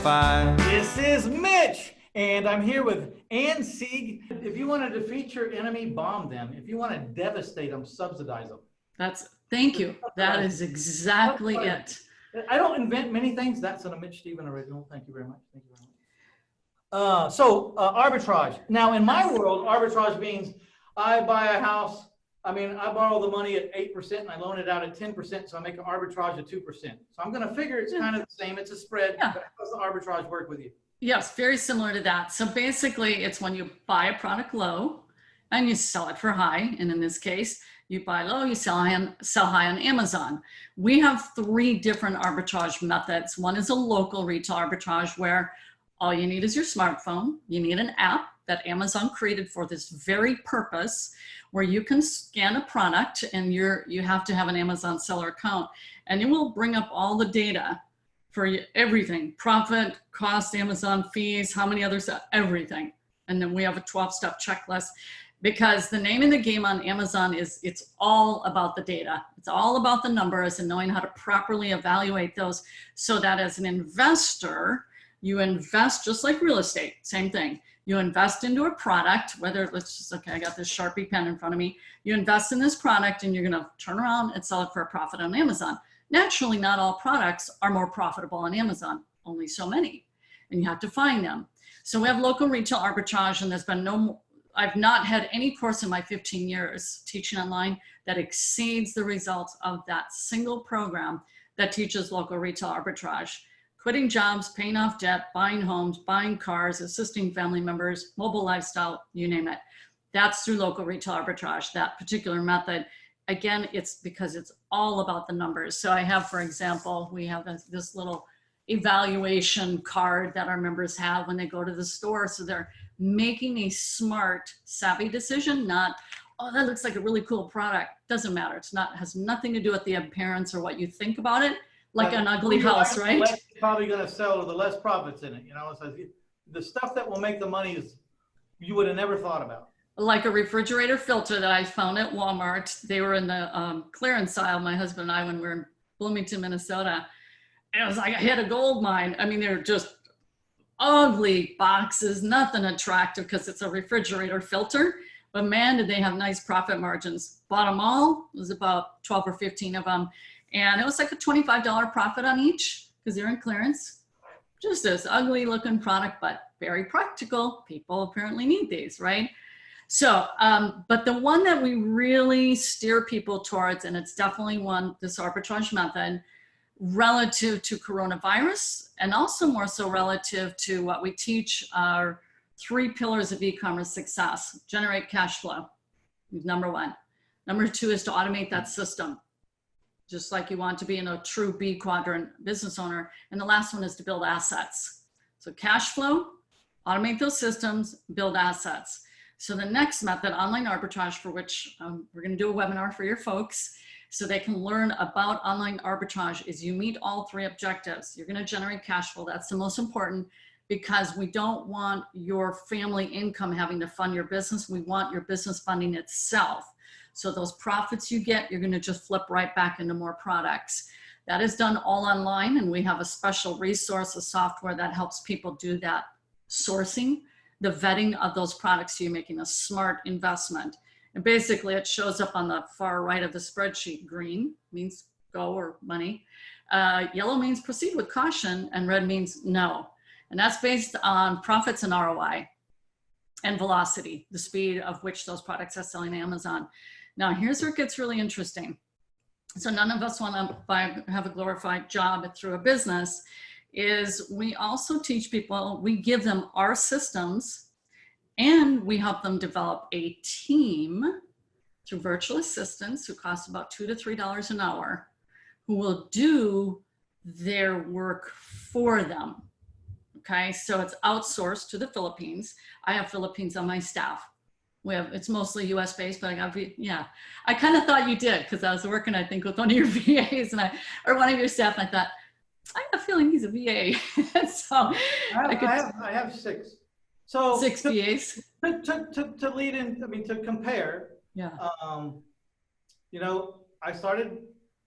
5. This is Mitch, and I'm here with Sieg. If you want to defeat your enemy, bomb them. If you want to devastate them, subsidize them. Thank you. That is exactly it. I don't invent many things. That's a Mitch Stephen original. Thank you very much. Thank you very much. Arbitrage. Now, in my world, arbitrage means I buy a house. I borrow the money at 8% and I loan it out at 10%, so I make an arbitrage of 2%. So I'm going to figure it's kind of the same. It's a spread. Yeah. But how does the arbitrage work with you? Yes, very similar to that. So basically, it's when you buy a product low and you sell it for high. And in this case, you buy low, you sell high on Amazon. We have 3 different arbitrage methods. One is a local retail arbitrage, where all you need is your smartphone. You need an app that Amazon created for this very purpose, where you can scan a product, and you have to have an Amazon seller account, and it will bring up all the data for everything: profit, cost, Amazon fees, how many others, everything. And then we have a 12-step checklist, because the name of the game on Amazon is it's all about the data. It's all about the numbers and knowing how to properly evaluate those, so that as an investor, you invest just like real estate, same thing. You invest into a product, whether I got this Sharpie pen in front of me. You invest in this product and you're gonna turn around and sell it for a profit on Amazon. Naturally, not all products are more profitable on Amazon, only so many, and you have to find them. So we have local retail arbitrage, and I've not had any course in my 15 years teaching online that exceeds the results of that single program that teaches local retail arbitrage. Quitting jobs, paying off debt, buying homes, buying cars, assisting family members, mobile lifestyle, you name it. That's through local retail arbitrage, that particular method. Again, it's because it's all about the numbers. So I have, for example, we have this little evaluation card that our members have when they go to the store. So they're making a smart, savvy decision, not, oh, that looks like a really cool product. Doesn't matter. Has nothing to do with the appearance or what you think about it. Like an ugly house, right? It's probably going to sell with the less profits in it. So the stuff that will make the money is you would have never thought about. Like a refrigerator filter that I found at Walmart. They were in the clearance aisle, my husband and I, when we were in Bloomington, Minnesota. And it was like I hit a gold mine. They're just ugly boxes, nothing attractive because it's a refrigerator filter. But man, did they have nice profit margins. Bought them all. It was about 12 or 15 of them. And it was like a $25 profit on each because they're in clearance. Just this ugly looking product, but very practical. People apparently need these, right? So, but the one that we really steer people towards, and it's definitely this arbitrage method, relative to coronavirus, and also more so relative to what we teach our 3 pillars of e-commerce success. Generate cash flow, number 1. Number 2 is to automate that system, just like you want to be in a true B quadrant business owner. And the last one is to build assets. So cash flow, automate those systems, build assets. So the next method, online arbitrage, for which we're going to do a webinar for your folks so they can learn about online arbitrage, is you meet all 3 objectives. You're going to generate cash flow. That's the most important, because we don't want your family income having to fund your business. We want your business funding itself. So those profits you get, you're going to just flip right back into more products. That is done all online, and we have a special resource, a software that helps people do that sourcing, the vetting of those products, so you're making a smart investment. And basically it shows up on the far right of the spreadsheet. Green means go or money. Yellow means proceed with caution, and red means no. And that's based on profits and ROI and velocity, the speed of which those products are selling on Amazon. Now, here's where it gets really interesting. So none of us want to have a glorified job through a business. Is we also teach people, we give them our systems, and we help them develop a team through virtual assistants who cost about $2 to $3 an hour, who will do their work for them. Okay, so it's outsourced to the Philippines. I have Philippines on my staff. It's mostly US based, but I kind of thought you did, because I was working, I think, with one of your VAs or one of your staff, and I thought, I have a feeling he's a VA. So I have 6. So 6 VAs. To lead in, to compare. Yeah.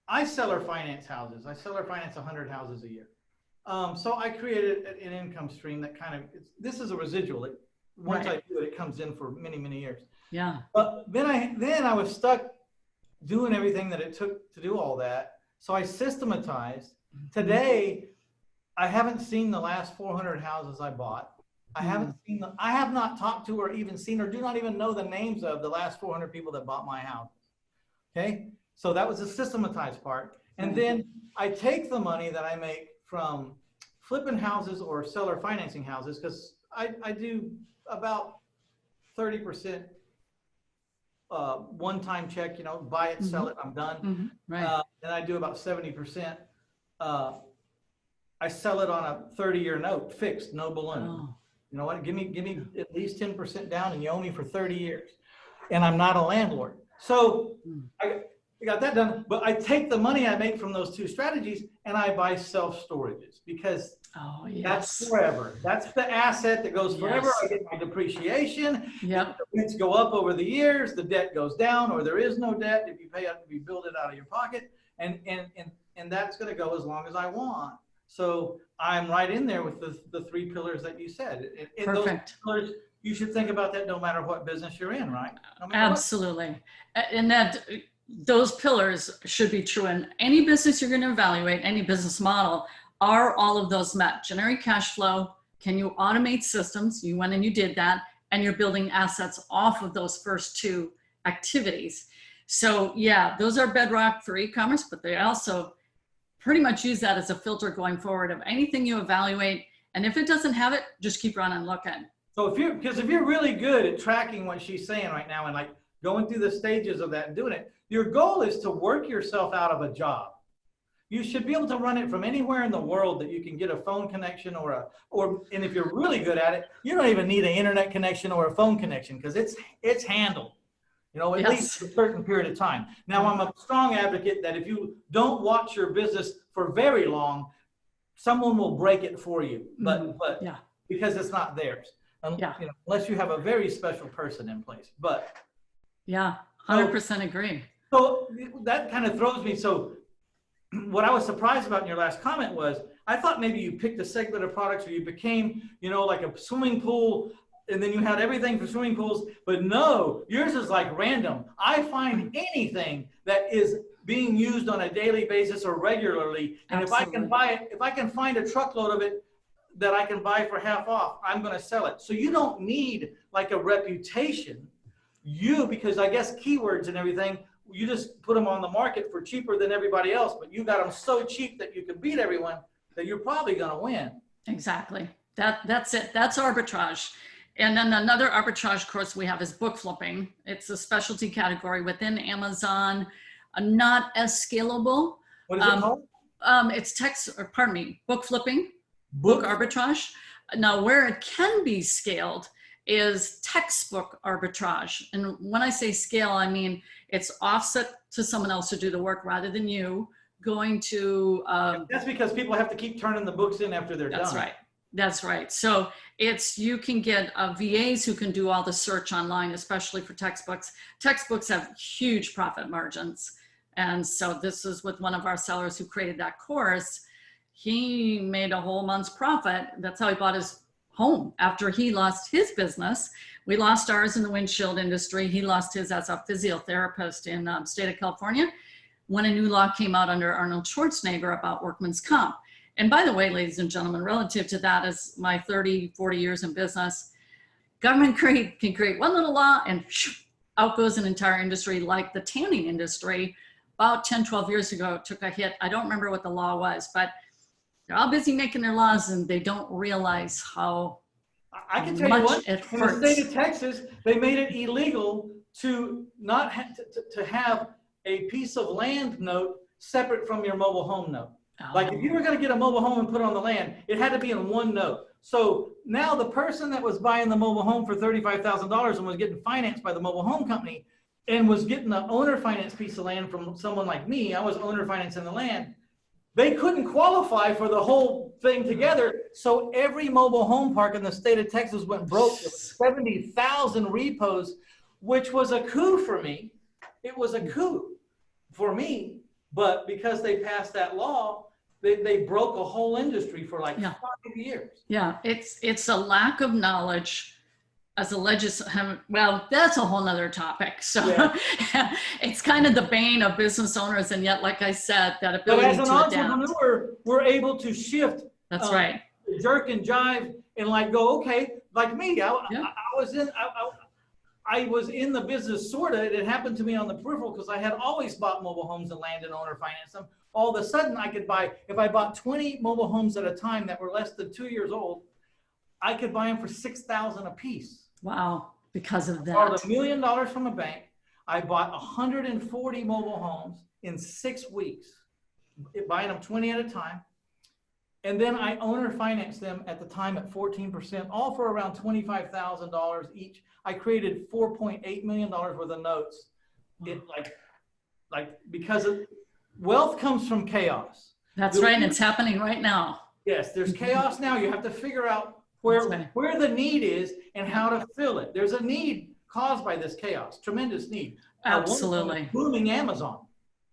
I seller finance houses. I seller finance 100 houses a year. So I created an income stream that kind of, this is a residual. Once Right. I do it, it comes in for many, many years. Yeah. But then I was stuck doing everything that it took to do all that. So I systematized. Today, I haven't seen the last 400 houses I bought. I have not talked to or even seen or do not even know the names of the last 400 people that bought my house. Okay. So that was the systematized part. And then I take the money that I make from flipping houses or seller financing houses, because I do about 30% one-time check, buy it, sell it, I'm done. Right. And I do about 70%. I sell it on a 30-year note, fixed, no balloon. Oh. You know what? Give me at least 10% down, and you owe me for 30 years. And I'm not a landlord. So I got that done. But I take the money I make from those two strategies and I buy self-storages, because that's forever. That's the asset that goes forever. I get my depreciation. Yep. The rents go up over the years. The debt goes down, or there is no debt if you pay up, if you build it out of your pocket. And that's going to go as long as I want. So I'm right in there with the three pillars that you said. Perfect. Those pillars, you should think about that no matter what business you're in, right? No matter Absolutely. And that those pillars should be true in any business you're going to evaluate, any business model. Are all of those met? Generate cash flow. Can you automate systems? You went and you did that, and you're building assets off of those first two activities. So yeah, those are bedrock for e-commerce, but they also pretty much use that as a filter going forward of anything you evaluate. And if it doesn't have it, just keep running looking. So if you're really good at tracking what she's saying right now and like going through the stages of that and doing it, your goal is to work yourself out of a job. You should be able to run it from anywhere in the world that you can get a phone connection and if you're really good at it, you don't even need an internet connection or a phone connection, because it's handled. At least a certain period of time. Now, I'm a strong advocate that if you don't watch your business for very long, someone will break it for you, but because it's not theirs, unless you have a very special person in place. But 100% agree. So that kind of throws me. So what I was surprised about in your last comment was, I thought maybe you picked a segment of products, or you became, like a swimming pool, and then you had everything for swimming pools. But no, yours is like random. I find anything that is being used on a daily basis or regularly, and if I can buy it, if I can find a truckload of it that I can buy for half off, I'm going to sell it. So you don't need like a reputation, because I guess keywords and everything, you just put them on the market for cheaper than everybody else, but you got them so cheap that you can beat everyone, that you're probably going to win. Exactly. That's it. That's arbitrage. And then another arbitrage course we have is book flipping. It's a specialty category within Amazon, not as scalable. What is it called? It's book flipping, book arbitrage. Now, where it can be scaled is textbook arbitrage. And when I say scale, I mean it's offset to someone else to do the work rather than you going to. That's because people have to keep turning the books in after they're done. That's right. That's right. So you can get VAs who can do all the search online, especially for textbooks. Textbooks have huge profit margins. And so this is with one of our sellers who created that course. He made a whole month's profit. That's how he bought his home after he lost his business. We lost ours in the windshield industry. He lost his as a physiotherapist in the state of California when a new law came out under Arnold Schwarzenegger about workman's comp. And by the way, ladies and gentlemen, relative to that is my 30, 40 years in business. Government can create one little law and out goes an entire industry, like the tanning industry. About 10, 12 years ago, it took a hit. I don't remember what the law was, but they're all busy making their laws and they don't realize how I can tell you what, it in hurts. the state of Texas, they made it illegal to not to have a piece of land note separate from your mobile home note. Like if you were going to get a mobile home and put it on the land, it had to be in one note. So now the person that was buying the mobile home for $35,000 and was getting financed by the mobile home company and was getting the owner finance piece of land from someone like me, I was owner financing the land, they couldn't qualify for the whole thing together. So every mobile home park in the state of Texas went broke. There was 70,000 repos, which was a coup for me. It was a coup for me, but because they passed that law, they broke a whole industry for like Yeah. 5 years. Yeah, it's a lack of knowledge as a legislator. Well, that's a whole nother topic. So Yeah. it's kind of the bane of business owners. And yet, like I said, that But ability as an to adapt. entrepreneur, we're able to shift, That's right. jerk and jive, and like go, okay, like me, I was in the business, sort of. It happened to me on the peripheral because I had always bought mobile homes and land and owner finance them. All of a sudden, I could buy, if I bought 20 mobile homes at a time that were less than 2 years old, I could buy them for $6,000 a piece. Wow, because of that. I borrowed $1 million from a bank. I bought 140 mobile homes in 6 weeks, buying them 20 at a time. And then I owner financed them at the time at 14%, all for around $25,000 each. I created $4.8 million worth of notes. It because wealth comes from chaos. That's right, and it's happening right now. Yes, there's chaos now. You have to figure out where the need is and how to fill it. There's a need caused by this chaos, tremendous need. Absolutely. Booming Amazon.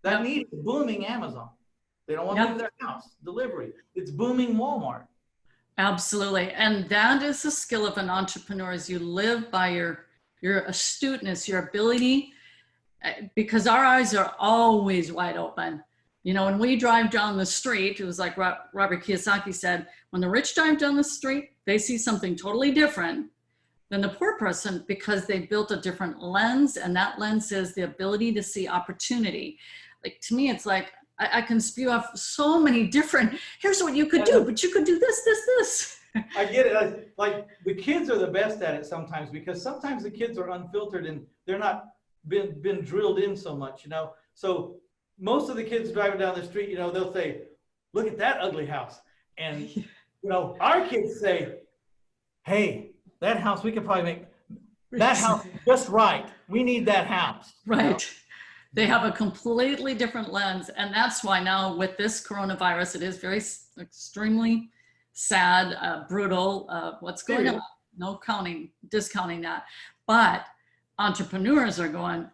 That need is booming Amazon. They don't want to leave their house. Delivery. It's booming Walmart. Absolutely. And that is the skill of an entrepreneur, is you live by your astuteness, your ability, because our eyes are always wide open. You know, when we drive down the street, it was like Robert Kiyosaki said, when the rich drive down the street, they see something totally different than the poor person because they built a different lens, and that lens is the ability to see opportunity. Like, to me, it's like, I can spew off so many different, here's what you could do, but you could do this. I get it. Like, the kids are the best at it sometimes, because sometimes the kids are unfiltered and they're not been drilled in so much, you know? So most of the kids driving down the street, you know, they'll say, look at that ugly house. And, you know, our kids say, hey, that house, we could probably make that house just right. We need that house. Right. You know? They have a completely different lens. And that's why now with this coronavirus, it is very extremely sad, brutal, what's going on. No discounting that. But entrepreneurs are going,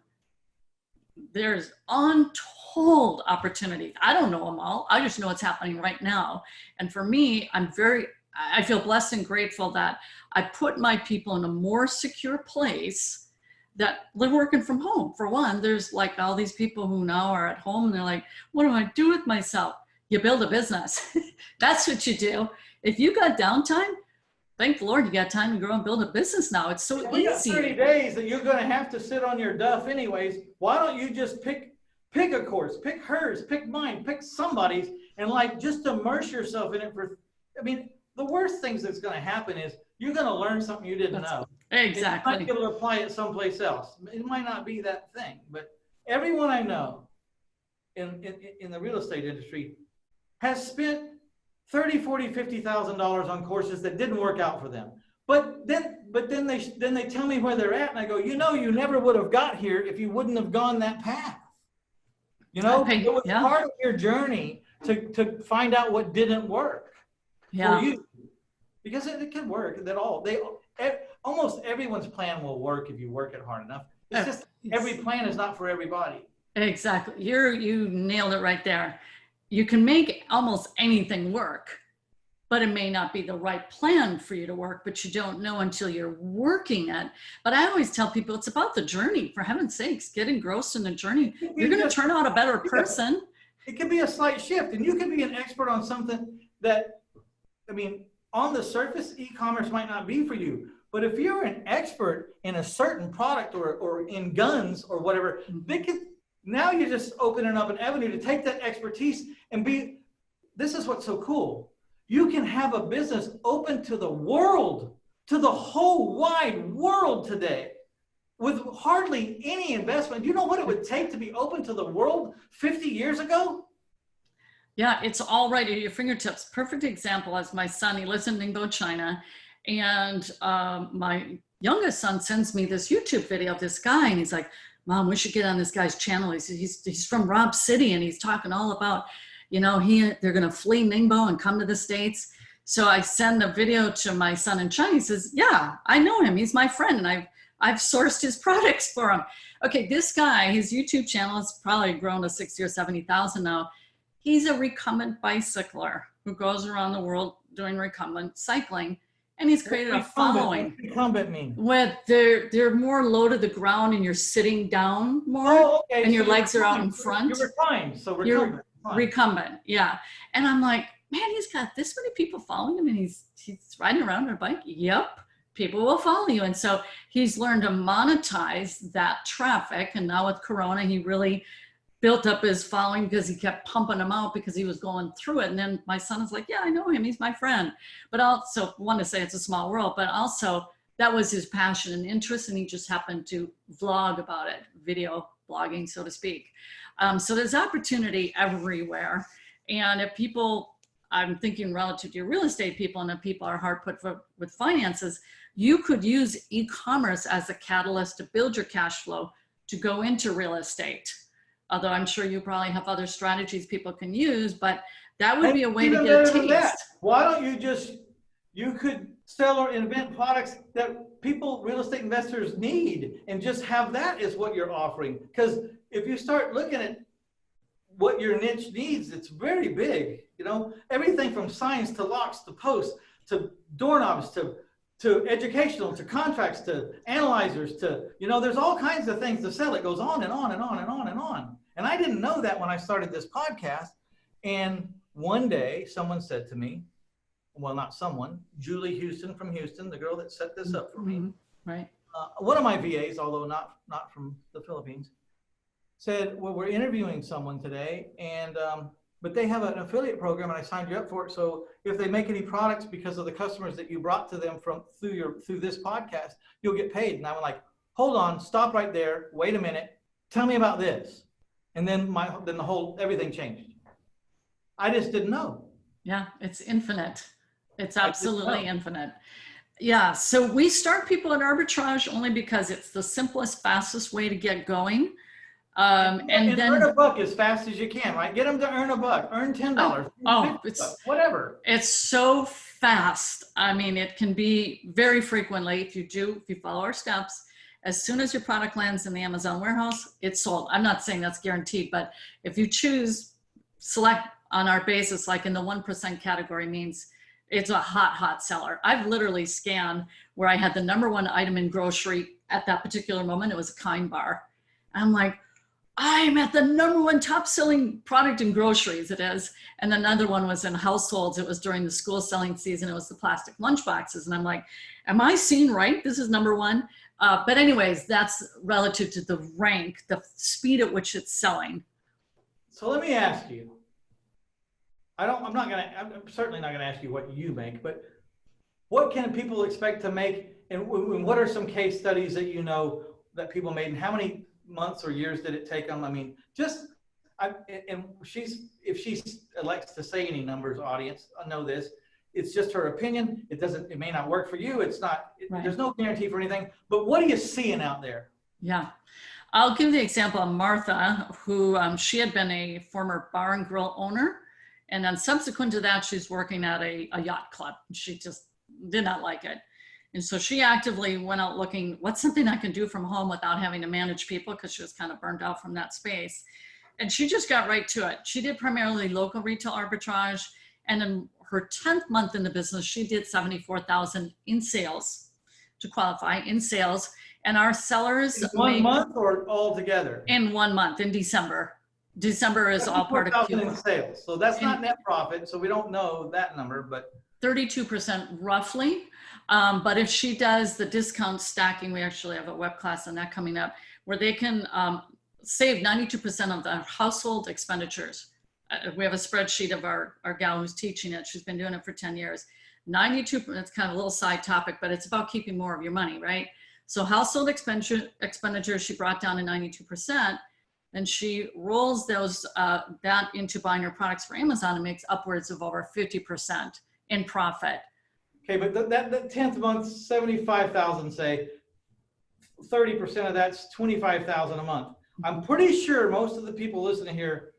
there's untold opportunity. I don't know them all. I just know what's happening right now. And for me, I feel blessed and grateful that I put my people in a more secure place that live working from home. For one, there's like all these people who now are at home and they're like, what do I do with myself? You build a business. That's what you do. If you got downtime, thank the Lord you got time to grow and build a business now. It's so easy. Got 30 days that you're going to have to sit on your duff anyways. Why don't you just pick a course, pick hers, pick mine, pick somebody's, and like just immerse yourself in it I mean, the worst things that's going to happen is you're going to learn something you didn't know. Exactly. You might be able to apply it someplace else. It might not be that thing, but everyone I know in the real estate industry has spent $30,000, $40,000, $50,000 on courses that didn't work out for them. But then they tell me where they're at, and I go, you know, you never would have got here if you wouldn't have gone that path. You know, it was part of your journey to find out what didn't work for you, because it can work. Almost everyone's plan will work if you work it hard enough. It's just every plan is not for everybody. Exactly. You nailed it right there. You can make almost anything work, but it may not be the right plan for you to work, but you don't know until you're working it. But I always tell people it's about the journey. For heaven's sakes, get engrossed in the journey. You're going to turn out a better person. It can be a slight shift, and you can be an expert on something that, I mean, on the surface, e-commerce might not be for you. But if you're an expert in a certain product or in guns or whatever, now you're just opening up an avenue to take that expertise and this is what's so cool. You can have a business open to the world, to the whole wide world today with hardly any investment. Do you know what it would take to be open to the world 50 years ago? Yeah, it's all right at your fingertips. Perfect example is my son. He lives in Ningbo, China. And my youngest son sends me this YouTube video of this guy, and he's like, Mom, we should get on this guy's channel. He's from Rob City, and he's talking all about, you know, they're going to flee Ningbo and come to the States. So I send a video to my son in China. He says, yeah, I know him. He's my friend, and I've sourced his products for him. Okay, this guy, his YouTube channel has probably grown to 60 or 70,000 now. He's a recumbent bicycler who goes around the world doing recumbent cycling, and he's created a following. What's recumbent mean? With they're more low to the ground, and you're sitting down more, Oh, okay. and So your legs are out in front. You're reclined, so You're recumbent. Fine. recumbent, yeah. And I'm like, man, he's got this many people following him, and he's riding around on a bike. Yep, people will follow you. And so he's learned to monetize that traffic. And now with Corona, he really built up his following because he kept pumping them out because he was going through it. And then my son is like, yeah, I know him. He's my friend. But also want to say it's a small world, but also that was his passion and interest. And he just happened to vlog about it, video blogging, so to speak. So there's opportunity everywhere. And if people, I'm thinking relative to your real estate people, and if people are hard put with finances, you could use e-commerce as a catalyst to build your cash flow to go into real estate. Although I'm sure you probably have other strategies people can use, but that would be a way to get a taste. Why don't you could sell or invent products that people, real estate investors need, and just have that as what you're offering. Because if you start looking at what your niche needs, it's very big. You know, everything from signs to locks to posts to doorknobs to educational to contracts to analyzers to, you know, there's all kinds of things to sell. It goes on and on and on and on and on. And I didn't know that when I started this podcast. And one day someone said to me, well, not someone, Julie Houston from Houston, the girl that set this up for me, right? One of my VAs, although not from the Philippines, said, well, we're interviewing someone today, and but they have an affiliate program, and I signed you up for it. So if they make any products because of the customers that you brought to them through this podcast, you'll get paid. And I was like, hold on, stop right there, wait a minute, tell me about this. And then everything changed. I just didn't know. Yeah, it's infinite. It's absolutely infinite. Yeah, so we start people at Arbitrage only because it's the simplest, fastest way to get going. And then earn a buck as fast as you can, right? Get them to earn a buck, earn $10, it's whatever. It's so fast. I mean, it can be very frequently, if you follow our steps, as soon as your product lands in the Amazon warehouse, it's sold. I'm not saying that's guaranteed, but if you select on our basis, like in the 1% category, means it's a hot seller. I've literally scanned where I had the #1 item in grocery at that particular moment. It was a Kind bar. I'm like, I'm at the #1 top selling product in groceries, it is. And another one was in households. It was during the school selling season. It was the plastic lunch boxes. And I'm like, am I seeing right? This is #1. But anyways, that's relative to the rank, the speed at which it's selling. So let me ask you, I'm certainly not gonna ask you what you make, but what can people expect to make, and what are some case studies that you know that people made, and how many months or years did it take them? I mean, if she elects to say any numbers, audience, I know this, it's just her opinion. It may not work for you. It's not, right. There's no guarantee for anything, but what are you seeing out there? Yeah. I'll give the example of Martha, who she had been a former bar and grill owner. And then subsequent to that, she's working at a yacht club. She just did not like it. And so she actively went out looking, what's something I can do from home without having to manage people, because she was kind of burned out from that space. And she just got right to it. She did primarily local retail arbitrage. And in her 10th month in the business, she did $74,000 in sales, to qualify, in sales. And our sellers— in one month or all together? In 1 month, in December. December is all part of Q4. In sales. So that's not net profit. So we don't know that number, but 32% roughly. But if she does the discount stacking, we actually have a web class on that coming up, where they can save 92% of the household expenditures. We have a spreadsheet of our gal who's teaching it. She's been doing it for 10 years. 92%, it's kind of a little side topic, but it's about keeping more of your money, right? So household expenditures, she brought down to 92%. Then she rolls those that into buying her products for Amazon and makes upwards of over 50% in profit. Okay, but that 10th month, 75,000, say 30% of that's 25,000 a month. I'm pretty sure most of the people listening here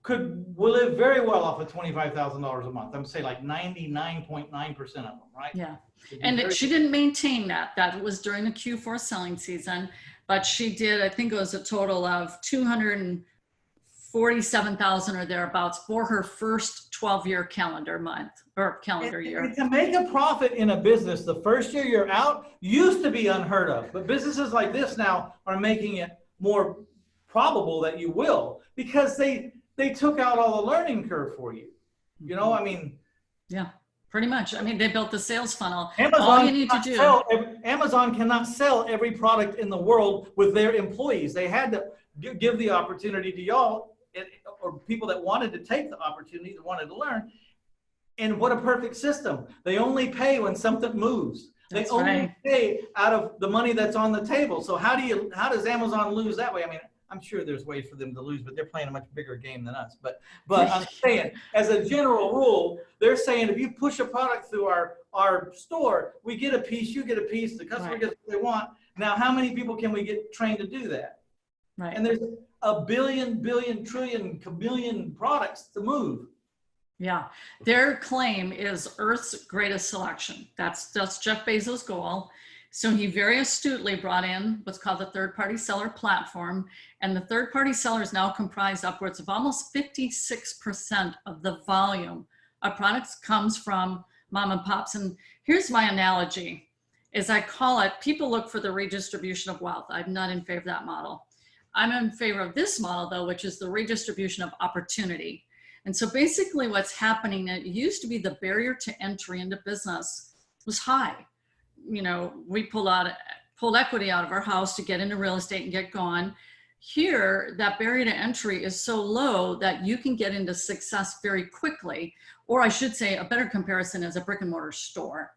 will live very well off of $25,000 a month. I'm saying like 99.9% of them, right? Yeah, and she didn't maintain that. That was during the Q4 selling season. But she did, I think it was a total of 47,000 or thereabouts for her first 12-year calendar month or calendar year. And to make a profit in a business the first year you're out used to be unheard of, but businesses like this now are making it more probable that you will, because they took out all the learning curve for you. You know, I mean, yeah, pretty much. I mean, they built the sales funnel. Amazon All you need to do. Amazon cannot sell every product in the world with their employees. They had to give the opportunity to y'all or people that wanted to take the opportunity, that wanted to learn. And what a perfect system. They only pay when something moves. They That's only right. pay out of the money that's on the table. So how does Amazon lose that way? I mean, I'm sure there's ways for them to lose, but they're playing a much bigger game than us. But I'm saying, as a general rule, they're saying if you push a product through our store, we get a piece, you get a piece, the customer Right. gets what they want. Now, how many people can we get trained to do that? Right. And there's a billion, trillion, chameleon products to move. Yeah, their claim is Earth's greatest selection. That's Jeff Bezos' goal. So he very astutely brought in what's called the third-party seller platform, and the third-party sellers now comprise upwards of almost 56% of the volume of products comes from mom and pops. And here's my analogy, as I call it, people look for the redistribution of wealth. I'm not in favor of that model. I'm in favor of this model, though, which is the redistribution of opportunity. And so basically what's happening, it used to be the barrier to entry into business was high. You know, we pulled equity out of our house to get into real estate and get going. Here, that barrier to entry is so low that you can get into success very quickly. Or I should say a better comparison is a brick and mortar store.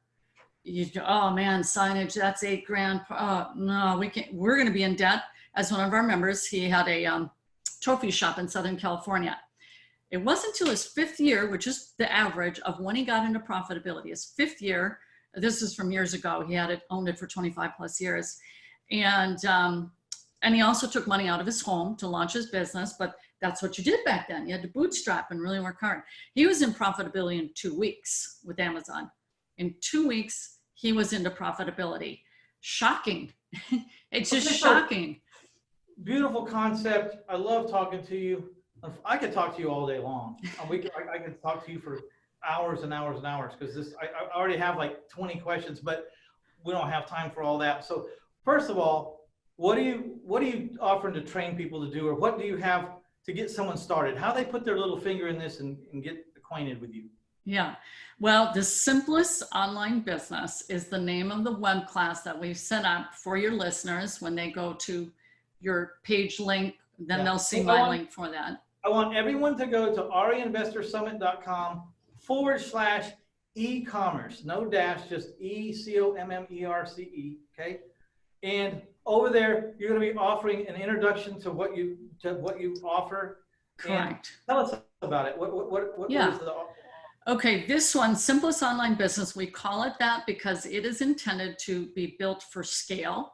Oh man, signage, that's $8,000. Oh, no, we're going to be in debt. As one of our members, he had a trophy shop in Southern California. It wasn't until his 5th year, which is the average of when he got into profitability, his 5th year, this is from years ago, he had owned it for 25 plus years. And he also took money out of his home to launch his business, but that's what you did back then. You had to bootstrap and really work hard. He was in profitability in 2 weeks with Amazon. In 2 weeks, he was into profitability. Shocking. It's just shocking. Beautiful concept. I love talking to you. I could talk to you all day long. I could talk to you for hours and hours and hours, because I already have like 20 questions, but we don't have time for all that. So first of all, what are you offering to train people to do, or what do you have to get someone started? How they put their little finger in this and get acquainted with you? Yeah, well, the simplest online business is the name of the web class that we've set up for your listeners. When they go to your page link, then they'll see my link for that. I want everyone to go to REInvestorSummit.com/e-commerce, no dash, just ECOMMERCE. Okay. And over there, you're going to be offering an introduction to what you offer. Correct. And tell us about it. What is the Okay, this one, simplest online business, we call it that because it is intended to be built for scale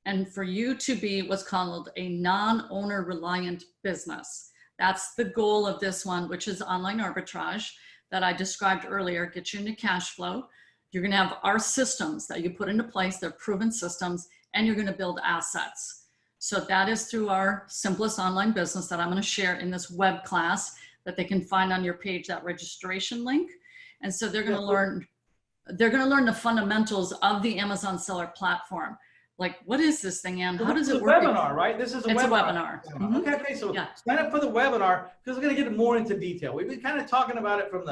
and for you to be what's called a non-owner reliant business. That's the goal of this one, which is online arbitrage that I described earlier, get you into cash flow. You're going to have our systems that you put into place, they're proven systems, and you're going to build assets. So that is through our simplest online business that I'm going to share in this web class that they can find on your page, that registration link. And so they're going to learn the fundamentals of the Amazon seller platform. Like, what is this thing, and how does it work? It's a webinar, right? This is a webinar. Mm-hmm. Okay, so sign up for the webinar, because we're going to get more into detail. We've been kind of talking about it from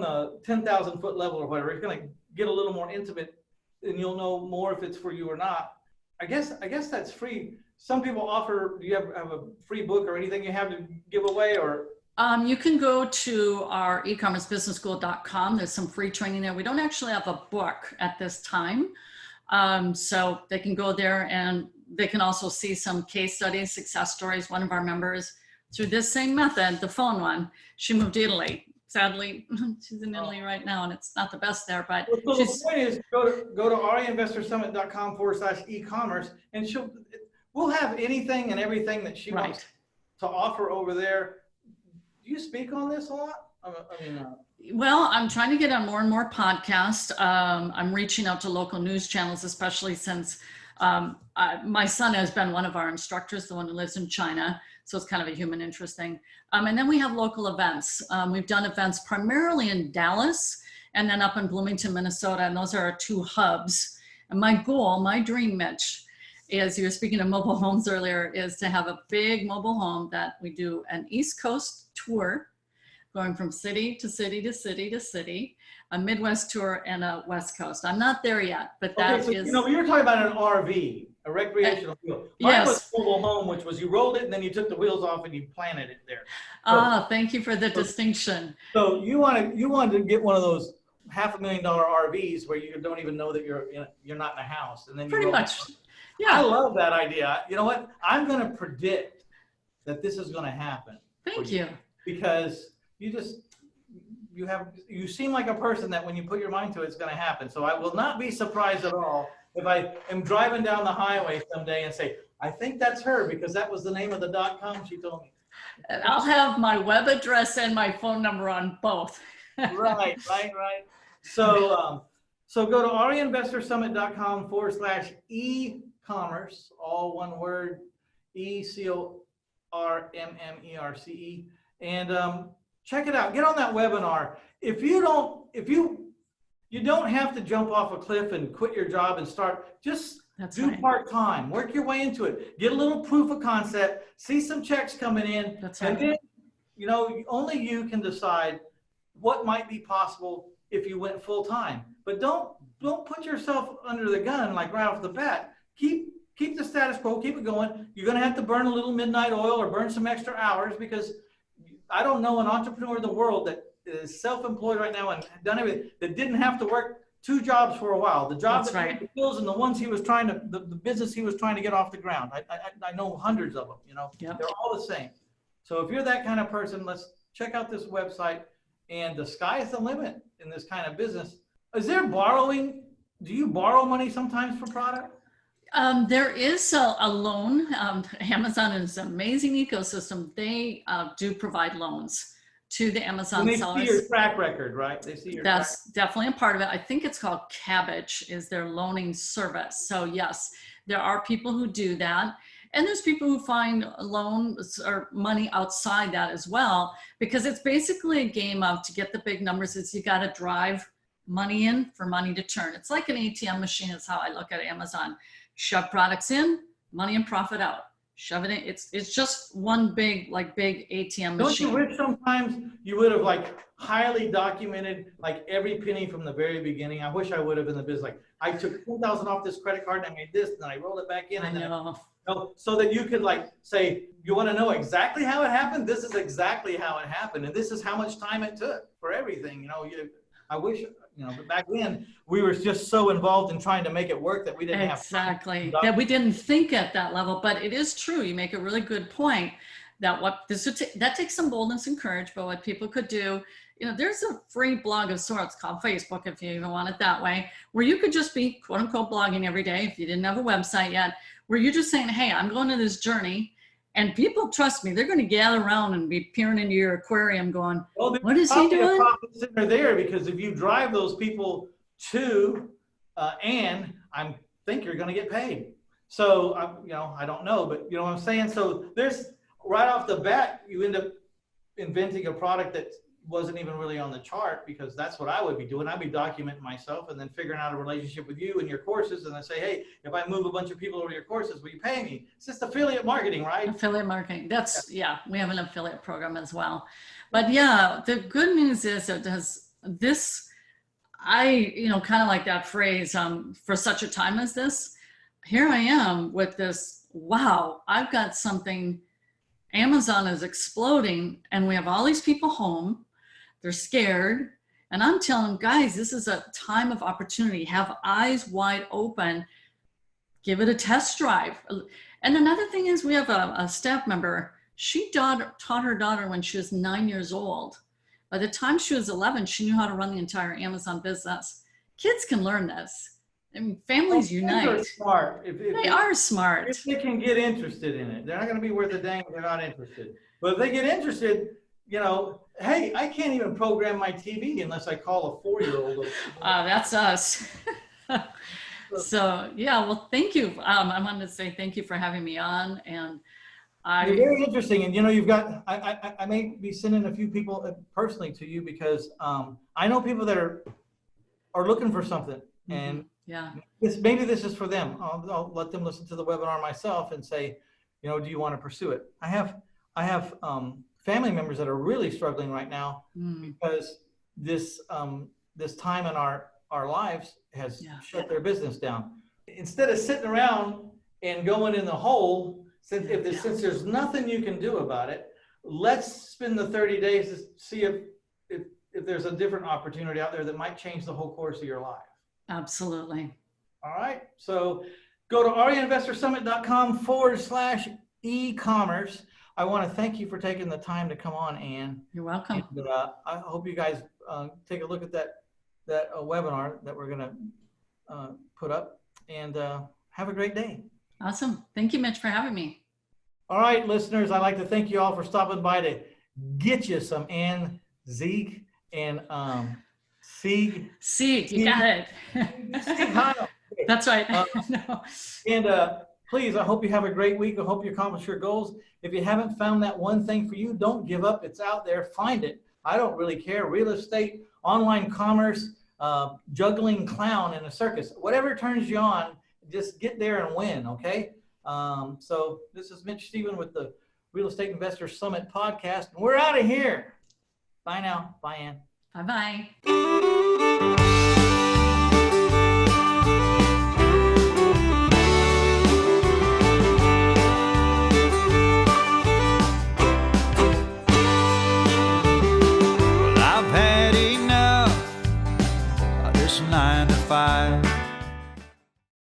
the 10,000 foot level or whatever. It's going to get a little more intimate, and you'll know more if it's for you or not. I guess that's free. Some people offer. Do you have a free book or anything you have to give away, or? You can go to our ecommercebusinessschool.com. There's some free training there. We don't actually have a book at this time. So they can go there, and they can also see some case studies, success stories. One of our members, through this same method, the phone one, she moved to Italy. Sadly, she's in Italy right now, and it's not the best there, but well, so the point is, go to REInvestorSummit.com/e-commerce, and we'll have anything and everything that she wants to offer over there. Do you speak on this a lot? Well, I'm trying to get on more and more podcasts. I'm reaching out to local news channels, especially since My son has been one of our instructors, the one who lives in China. So it's kind of a human interest thing. And then we have local events. We've done events primarily in Dallas and then up in Bloomington, Minnesota. And those are our two hubs. And my goal, my dream, Mitch, is, you were speaking of mobile homes earlier, is to have a big mobile home that we do an East Coast tour going from city to city to city to city, a Midwest tour and a West Coast. I'm not there yet, but that so, is. you know, you were talking about an RV, a recreational wheel. Mine was a mobile home, which was you rolled it and then you took the wheels off and you planted it there. So, thank you for the distinction. So you wanted to get one of those $500,000 RVs where you don't even know that you're not in a house, and then you Pretty much. Yeah, I love that idea. You know what? I'm going to predict that this is going to happen. Thank you. Because you seem like a person that when you put your mind to it, it's going to happen. So I will not be surprised at all if I am driving down the highway someday and say, I think that's her because that was the name of the .com she told me. And I'll have my web address and my phone number on both. Right. So go to reinvestorsummit.com/e-commerce, all one word, ECORMMERCE, and check it out. Get on that webinar. If you don't have to jump off a cliff and quit your job and start, just do part-time, work your way into it, get a little proof of concept, see some checks coming in, and then, you know, only you can decide what might be possible if you went full-time. But don't put yourself under the gun like right off the bat. Keep the status quo, keep it going. You're going to have to burn a little midnight oil or burn some extra hours, because I don't know an entrepreneur in the world that is self-employed right now and done everything that didn't have to work 2 jobs for a while. The job that paid the bills and the ones he was trying to, the business he was trying to get off the ground. I know hundreds of them, you know, they're all the same. So if you're that kind of person, let's check out this website, and the sky is the limit in this kind of business. Is there borrowing? Do you borrow money sometimes for product? There is a loan. Amazon is an amazing ecosystem. They do provide loans to the Amazon sellers. They see your track record, right? They see your That's definitely a part of it. I think it's called Cabbage is their loaning service. So yes, there are people who do that. And there's people who find loans or money outside that as well, because it's basically a game of, to get the big numbers, is you got to drive money in for money to turn. It's like an ATM machine is how I look at Amazon. Shove products in, money and profit out. Shove it in. It's just one big ATM machine. Don't you wish sometimes you would have highly documented every penny from the very beginning? I wish I would have in the business. Like, I took $2,000 off this credit card and I made this, and then I rolled it back in. So that you could say, you want to know exactly how it happened? This is exactly how it happened. And this is how much time it took for everything. I wish, but back then we were just so involved in trying to make it work that we didn't have time. That we didn't think at that level. But it is true. You make a really good point that that takes some boldness and courage. But what people could do, there's a free blog of sorts called Facebook, if you even want it that way, where you could just be quote unquote blogging every day if you didn't have a website yet, where you're just saying, hey, I'm going on this journey. And people, trust me, they're going to gather around and be peering into your aquarium going, what is he doing? They're there because if you drive those people to, and I think you're going to get paid. So, I don't know, but you know what I'm saying? So there's, right off the bat, you end up inventing a product that wasn't even really on the chart, because that's what I would be doing. I'd be documenting myself and then figuring out a relationship with you and your courses, and then say, hey, if I move a bunch of people over to your courses, will you pay me? It's just affiliate marketing, right? Affiliate marketing. That's, we have an affiliate program as well. But yeah, the good news is it does this, kind of like that phrase, for such a time as this, here I am with this, wow, I've got something, Amazon is exploding and we have all these people home. They're scared. And I'm telling them, guys, this is a time of opportunity. Have eyes wide open. Give it a test drive. And another thing is, we have a staff member. She taught her daughter when she was 9 years old. By the time she was 11, she knew how to run the entire Amazon business. Kids can learn this. I mean, families unite. They're smart. They are smart. If they can get interested in it, they're not going to be worth a dang if they're not interested. But if they get interested, hey, I can't even program my TV unless I call a 4-year-old. That's us. So yeah, well, thank you. I wanted to say thank you for having me on, and You're very interesting, and you've got. I may be sending a few people personally to you because I know people that are looking for something, and yeah, maybe this is for them. I'll let them listen to the webinar myself and say, do you want to pursue it? I have family members that are really struggling right now because this time in our lives has shut their business down. Instead of sitting around and going in the hole, since there's nothing you can do about it, let's spend the 30 days to see if there's a different opportunity out there that might change the whole course of your life. Absolutely. All right. So go to ariainvestorsummit.com/e-commerce. I want to thank you for taking the time to come on, Ann. You're welcome. And, I hope you guys take a look at that webinar that we're going to put up, and have a great day. Awesome. Thank you, Mitch, for having me. All right, listeners, I'd like to thank you all for stopping by to get you some Ann, Sieg, and Sieg. Sieg, you got it. That's right. No. And please, I hope you have a great week. I hope you accomplish your goals. If you haven't found that one thing for you, don't give up. It's out there. Find it. I don't really care. Real estate, online commerce, juggling clown in a circus, whatever turns you on, just get there and win, okay? So this is Mitch Stephen with the Real Estate Investor Summit podcast, and we're out of here. Bye now. Bye, Ann. Bye-bye. Well, I've had enough of this 9 to 5.